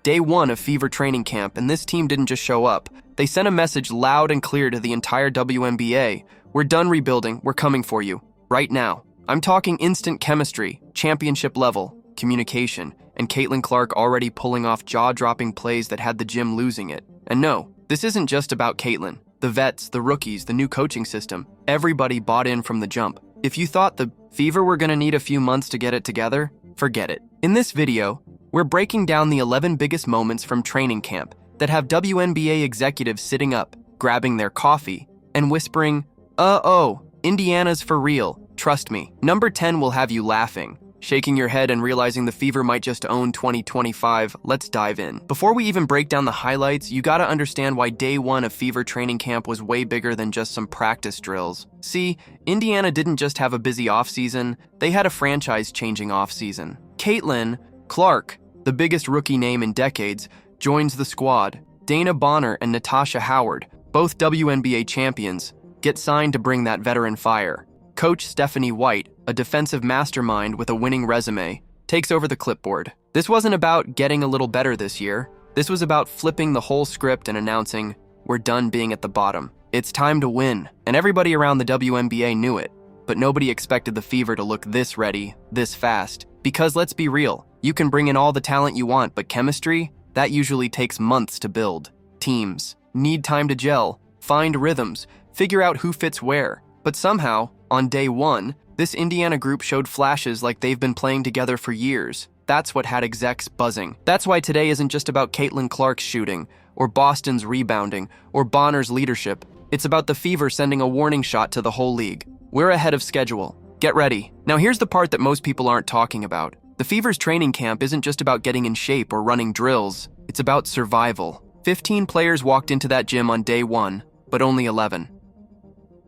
Day 1 of Fever training camp, and this team didn't just show up. They sent a message loud and clear to the entire WNBA. We're done rebuilding, we're coming for you. Right now. I'm talking instant chemistry, championship level, communication, and Caitlin Clark already pulling off jaw-dropping plays that had the gym losing it. And no, this isn't just about Caitlin. The vets, the rookies, the new coaching system, everybody bought in from the jump. If you thought the Fever were gonna need a few months to get it together, forget it. In this video, we're breaking down the 11 biggest moments from training camp that have WNBA executives sitting up, grabbing their coffee, and whispering, "Uh-oh, Indiana's for real, trust me." Number 10 will have you laughing, shaking your head and realizing the Fever might just own 2025. Let's dive in. Before we even break down the highlights, you gotta understand why Day 1 of Fever training camp was way bigger than just some practice drills. See, Indiana didn't just have a busy offseason, they had a franchise-changing offseason. Caitlin Clark, the biggest rookie name in decades, joins the squad. Dana Bonner and Natasha Howard, both WNBA champions, get signed to bring that veteran fire. Coach Stephanie White, a defensive mastermind with a winning resume, takes over the clipboard. This wasn't about getting a little better this year. This was about flipping the whole script and announcing, we're done being at the bottom. It's time to win. And everybody around the WNBA knew it, but nobody expected the Fever to look this ready, this fast. Because let's be real, you can bring in all the talent you want, but chemistry, that usually takes months to build. Teams need time to gel, find rhythms, figure out who fits where. But somehow, on Day 1, this Indiana group showed flashes like they've been playing together for years. That's what had execs buzzing. That's why today isn't just about Caitlin Clark's shooting, or Boston's rebounding, or Bonner's leadership. It's about the Fever sending a warning shot to the whole league. We're ahead of schedule. Get ready. Now here's the part that most people aren't talking about. The Fever's training camp isn't just about getting in shape or running drills. It's about survival. 15 players walked into that gym on Day 1, but only 11.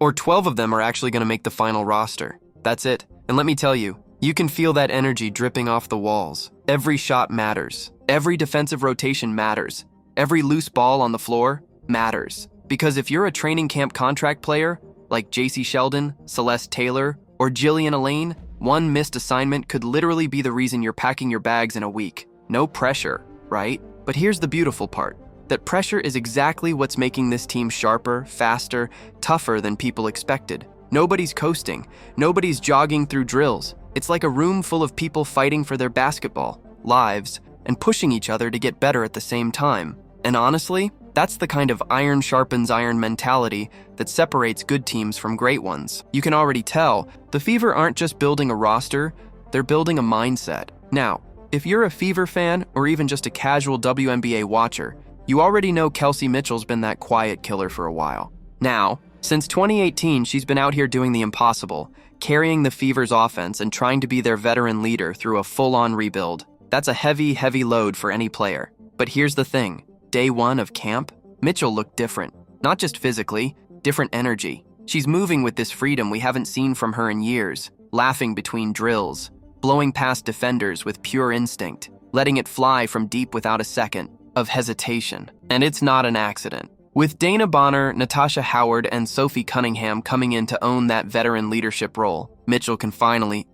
Or 12 of them are actually going to make the final roster. That's it. And let me tell you, you can feel that energy dripping off the walls. Every shot matters. Every defensive rotation matters. Every loose ball on the floor matters. Because if you're a training camp contract player, like JC Sheldon, Celeste Taylor, or Jillian Elaine, one missed assignment could literally be the reason you're packing your bags in a week. No pressure, right? But here's the beautiful part. That pressure is exactly what's making this team sharper, faster, tougher than people expected. Nobody's coasting. Nobody's jogging through drills. It's like a room full of people fighting for their basketball, lives, and pushing each other to get better at the same time. And honestly, that's the kind of iron sharpens iron mentality that separates good teams from great ones. You can already tell, the Fever aren't just building a roster, they're building a mindset. Now, if you're a Fever fan or even just a casual WNBA watcher, you already know Kelsey Mitchell's been that quiet killer for a while. Now, since 2018, she's been out here doing the impossible, carrying the Fever's offense and trying to be their veteran leader through a full-on rebuild. That's a heavy, heavy load for any player. But here's the thing. Day 1 of camp, Mitchell looked different. Not just physically, different energy. She's moving with this freedom we haven't seen from her in years, laughing between drills, blowing past defenders with pure instinct, letting it fly from deep without a second of hesitation. And it's not an accident. With Dana Bonner, Natasha Howard, and Sophie Cunningham coming in to own that veteran leadership role, Mitchell can finally,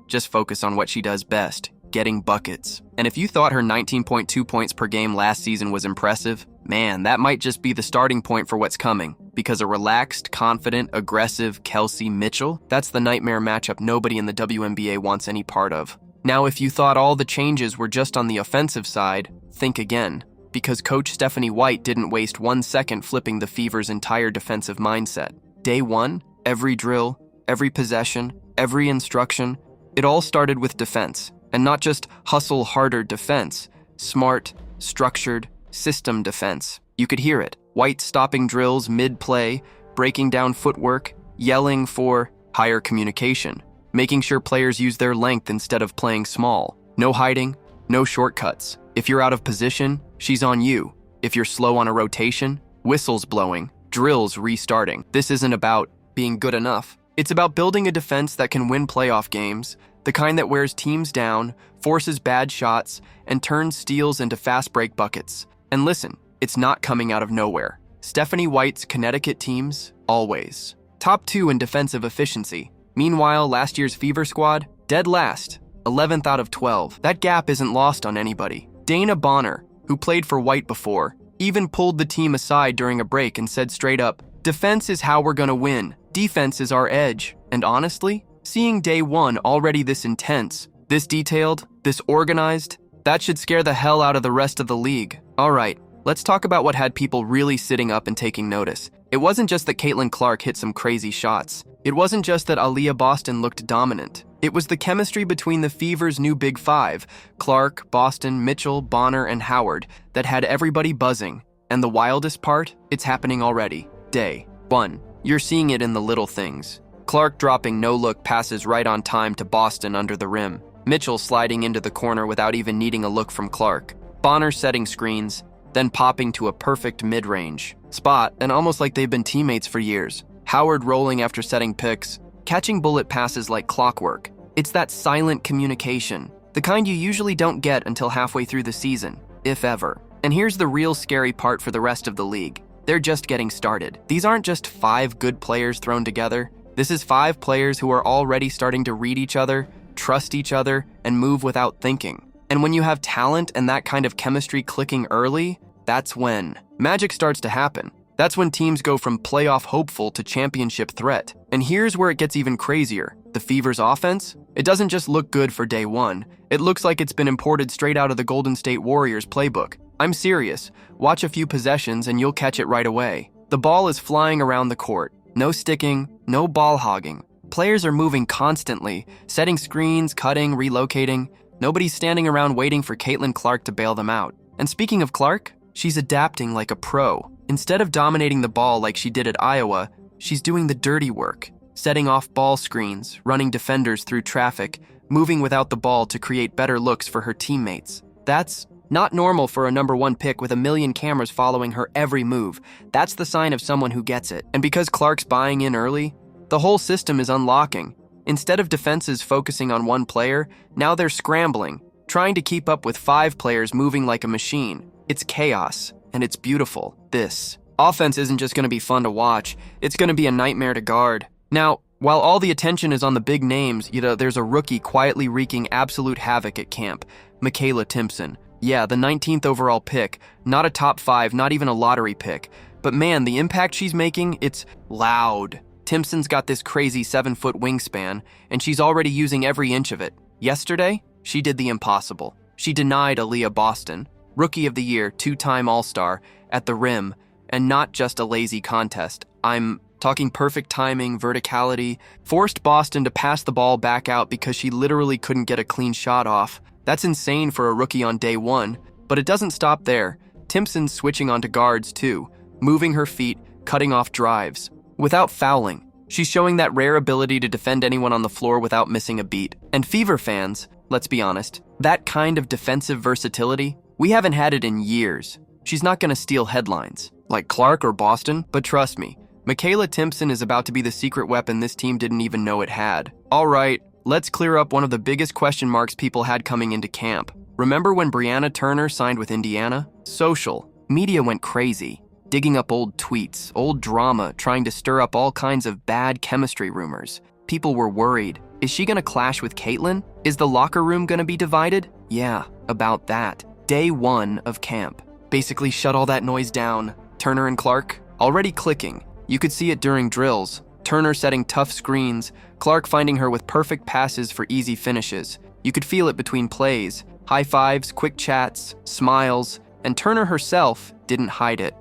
just focus on what she does best, getting buckets. And if you thought her 19.2 points per game last season was impressive, man, that might just be the starting point for what's coming. Because a relaxed, confident, aggressive Kelsey Mitchell, that's the nightmare matchup nobody in the WNBA wants any part of. Now, if you thought all the changes were just on the offensive side, think again. Because Coach Stephanie White didn't waste 1 second flipping the Fever's entire defensive mindset. Day 1, every drill, every possession, every instruction, it all started with defense. And not just hustle harder defense, smart, structured, system defense. You could hear it. White stopping drills mid-play, breaking down footwork, yelling for higher communication, making sure players use their length instead of playing small. No hiding, no shortcuts. If you're out of position, she's on you. If you're slow on a rotation, whistles blowing, drills restarting. This isn't about being good enough. It's about building a defense that can win playoff games, the kind that wears teams down, forces bad shots, and turns steals into fast break buckets. And listen, it's not coming out of nowhere. Stephanie White's Connecticut teams, always. Top 2 in defensive efficiency. Meanwhile, last year's Fever squad, dead last, 11th out of 12. That gap isn't lost on anybody. Dana Bonner, who played for White before, even pulled the team aside during a break and said straight up, "Defense is how we're gonna win. Defense is our edge." And honestly, seeing day one already this intense, this detailed, this organized, that should scare the hell out of the rest of the league. All right, let's talk about what had people really sitting up and taking notice. It wasn't just that Caitlin Clark hit some crazy shots. It wasn't just that Aaliyah Boston looked dominant. It was the chemistry between the Fever's new Big Five, Clark, Boston, Mitchell, Bonner, and Howard, that had everybody buzzing. And the wildest part? It's happening already. Day one. You're seeing it in the little things. Clark dropping no-look passes right on time to Boston under the rim. Mitchell sliding into the corner without even needing a look from Clark. Bonner setting screens, then popping to a perfect mid-range spot, and almost like they've been teammates for years. Howard rolling after setting picks, catching bullet passes like clockwork. It's that silent communication, the kind you usually don't get until halfway through the season, if ever. And here's the real scary part for the rest of the league. They're just getting started. These aren't just 5 good players thrown together. This is 5 players who are already starting to read each other, trust each other, and move without thinking. And when you have talent and that kind of chemistry clicking early, that's when magic starts to happen. That's when teams go from playoff hopeful to championship threat. And here's where it gets even crazier. The Fever's offense? It doesn't just look good for day one. It looks like it's been imported straight out of the Golden State Warriors playbook. I'm serious. Watch a few possessions and you'll catch it right away. The ball is flying around the court. No sticking, no ball hogging. Players are moving constantly, setting screens, cutting, relocating. Nobody's standing around waiting for Caitlin Clark to bail them out. And speaking of Clark, she's adapting like a pro. Instead of dominating the ball like she did at Iowa, she's doing the dirty work, setting off ball screens, running defenders through traffic, moving without the ball to create better looks for her teammates. That's not normal for a #1 pick with a million cameras following her every move. That's the sign of someone who gets it. And because Clark's buying in early, the whole system is unlocking. Instead of defenses focusing on one player, now they're scrambling, trying to keep up with 5 players moving like a machine. It's chaos, and it's beautiful. This offense isn't just going to be fun to watch, it's going to be a nightmare to guard. Now, while all the attention is on the big names, there's a rookie quietly wreaking absolute havoc at camp, Mikayla Timpson. Yeah, the 19th overall pick, not a top 5, not even a lottery pick. But man, the impact she's making, it's loud. Timpson's got this crazy 7-foot wingspan, and she's already using every inch of it. Yesterday, she did the impossible. She denied Aaliyah Boston, Rookie of the Year, 2-time All-Star, at the rim, and not just a lazy contest. I'm talking perfect timing, verticality, forced Boston to pass the ball back out because she literally couldn't get a clean shot off. That's insane for a rookie on day one, but it doesn't stop there. Timpson's switching onto guards too, moving her feet, cutting off drives, without fouling. She's showing that rare ability to defend anyone on the floor without missing a beat. And Fever fans, let's be honest, that kind of defensive versatility, we haven't had it in years. She's not gonna steal headlines, like Clark or Boston, but trust me, Mikayla Timpson is about to be the secret weapon this team didn't even know it had. All right, let's clear up one of the biggest question marks people had coming into camp. Remember when Brianna Turner signed with Indiana? Social media went crazy, digging up old tweets, old drama, trying to stir up all kinds of bad chemistry rumors. People were worried. Is she gonna clash with Caitlin? Is the locker room gonna be divided? Yeah, about that. Day one of camp. Basically shut all that noise down. Turner and Clark, already clicking. You could see it during drills. Turner setting tough screens, Clark finding her with perfect passes for easy finishes. You could feel it between plays. High fives, quick chats, smiles, and Turner herself didn't hide it.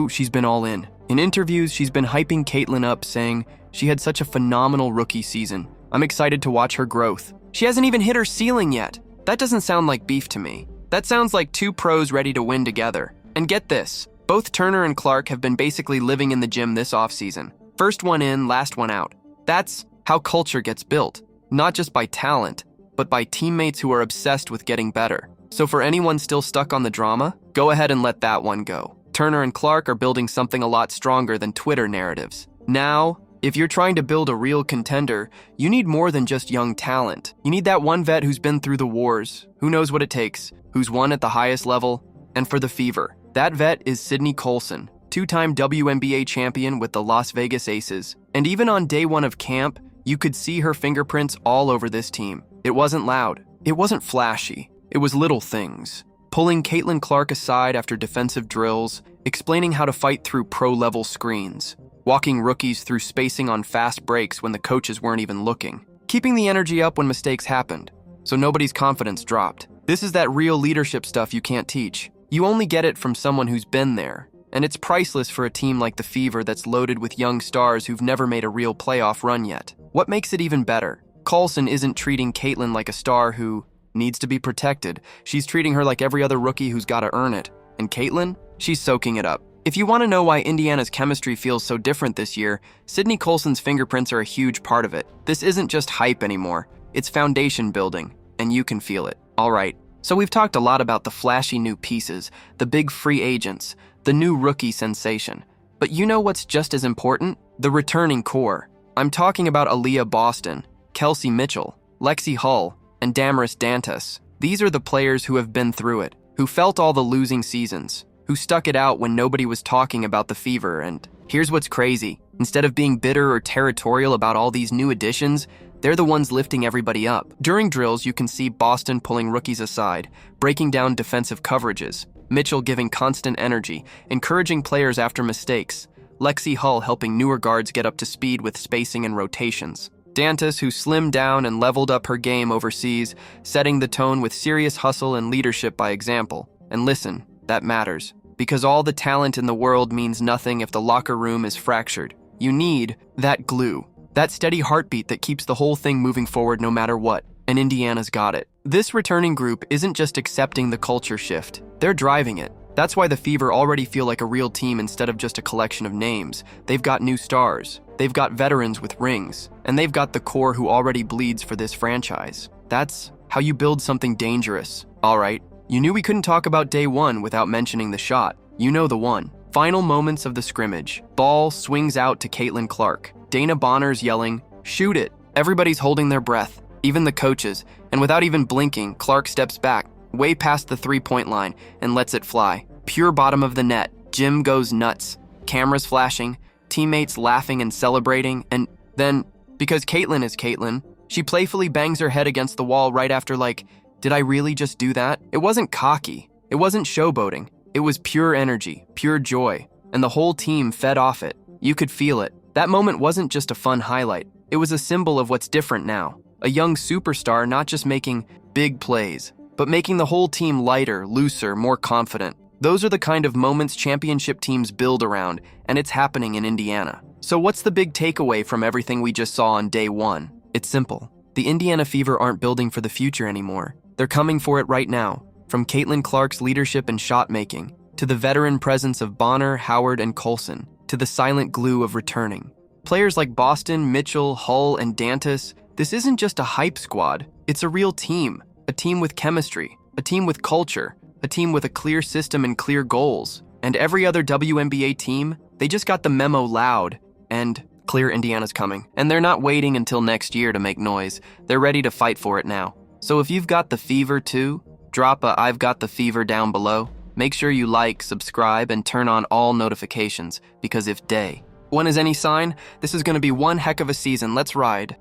She's been all in. In interviews, she's been hyping Caitlin up, saying she had such a phenomenal rookie season. I'm excited to watch her growth. She hasn't even hit her ceiling yet. That doesn't sound like beef to me. That sounds like 2 pros ready to win together. And get this, both Turner and Clark have been basically living in the gym this offseason. First one in, last one out. That's how culture gets built, not just by talent, but by teammates who are obsessed with getting better. So for anyone still stuck on the drama, go ahead and let that one go. Turner and Clark are building something a lot stronger than Twitter narratives. Now, if you're trying to build a real contender, you need more than just young talent. You need that one vet who's been through the wars, who knows what it takes, who's won at the highest level. And for the Fever, that vet is Sydney Colson, 2-time WNBA champion with the Las Vegas Aces. And even on day one of camp, you could see her fingerprints all over this team. It wasn't loud. It wasn't flashy. It was little things. pulling Caitlin Clark aside after defensive drills, explaining how to fight through pro-level screens, walking rookies through spacing on fast breaks when the coaches weren't even looking, keeping the energy up when mistakes happened, so nobody's confidence dropped. This is that real leadership stuff you can't teach. You only get it from someone who's been there, and it's priceless for a team like the Fever that's loaded with young stars who've never made a real playoff run yet. What makes it even better? Coulson isn't treating Caitlin like a star who needs to be protected. She's treating her like every other rookie who's got to earn it. And Caitlin? She's soaking it up. If you want to know why Indiana's chemistry feels so different this year, Sydney Coulson's fingerprints are a huge part of it. This isn't just hype anymore. It's foundation building, and you can feel it. All right, so we've talked a lot about the flashy new pieces, the big free agents, the new rookie sensation. But you know what's just as important? The returning core. I'm talking about Aaliyah Boston, Kelsey Mitchell, Lexi Hull, and Damaris Dantas. These are the players who have been through it, who felt all the losing seasons, who stuck it out when nobody was talking about the Fever. And here's what's crazy. Instead of being bitter or territorial about all these new additions, they're the ones lifting everybody up. During drills, you can see Boston pulling rookies aside, breaking down defensive coverages, Mitchell giving constant energy, encouraging players after mistakes, Lexi Hull helping newer guards get up to speed with spacing and rotations, Dantas, who slimmed down and leveled up her game overseas, setting the tone with serious hustle and leadership by example. And listen, that matters, because all the talent in the world means nothing if the locker room is fractured. You need that glue, that steady heartbeat that keeps the whole thing moving forward no matter what, and Indiana's got it. This returning group isn't just accepting the culture shift, they're driving it. That's why the Fever already feel like a real team instead of just a collection of names. They've got new stars, they've got veterans with rings, and they've got the core who already bleeds for this franchise. That's how you build something dangerous. All right, you knew we couldn't talk about day one without mentioning the shot. You know the one. Final moments of the scrimmage. Ball swings out to Caitlin Clark. Dana Bonner's yelling, "Shoot it!" Everybody's holding their breath, even the coaches, and without even blinking, Clark steps back, way past the three-point line, and lets it fly. Pure bottom of the net. Jim goes nuts. Cameras flashing, teammates laughing and celebrating, and then, because Caitlin is Caitlin, she playfully bangs her head against the wall right after like, did I really just do that? It wasn't cocky. It wasn't showboating. It was pure energy, pure joy, and the whole team fed off it. You could feel it. That moment wasn't just a fun highlight. It was a symbol of what's different now. A young superstar not just making big plays, but making the whole team lighter, looser, more confident. Those are the kind of moments championship teams build around, and it's happening in Indiana. So what's the big takeaway from everything we just saw on day one? It's simple. The Indiana Fever aren't building for the future anymore. They're coming for it right now. From Caitlin Clark's leadership and shot-making, to the veteran presence of Bonner, Howard, and Coulson, to the silent glue of returning. Players like Boston, Mitchell, Hull, and Dantas, this isn't just a hype squad. It's a real team. A team with chemistry, a team with culture, a team with a clear system and clear goals. And every other WNBA team, they just got the memo loud and clear. Indiana's coming. And they're not waiting until next year to make noise. They're ready to fight for it now. So if you've got the Fever too, drop a "I've got the Fever" down below. Make sure you like, subscribe, and turn on all notifications, because if day one is any sign, this is going to be one heck of a season. Let's ride.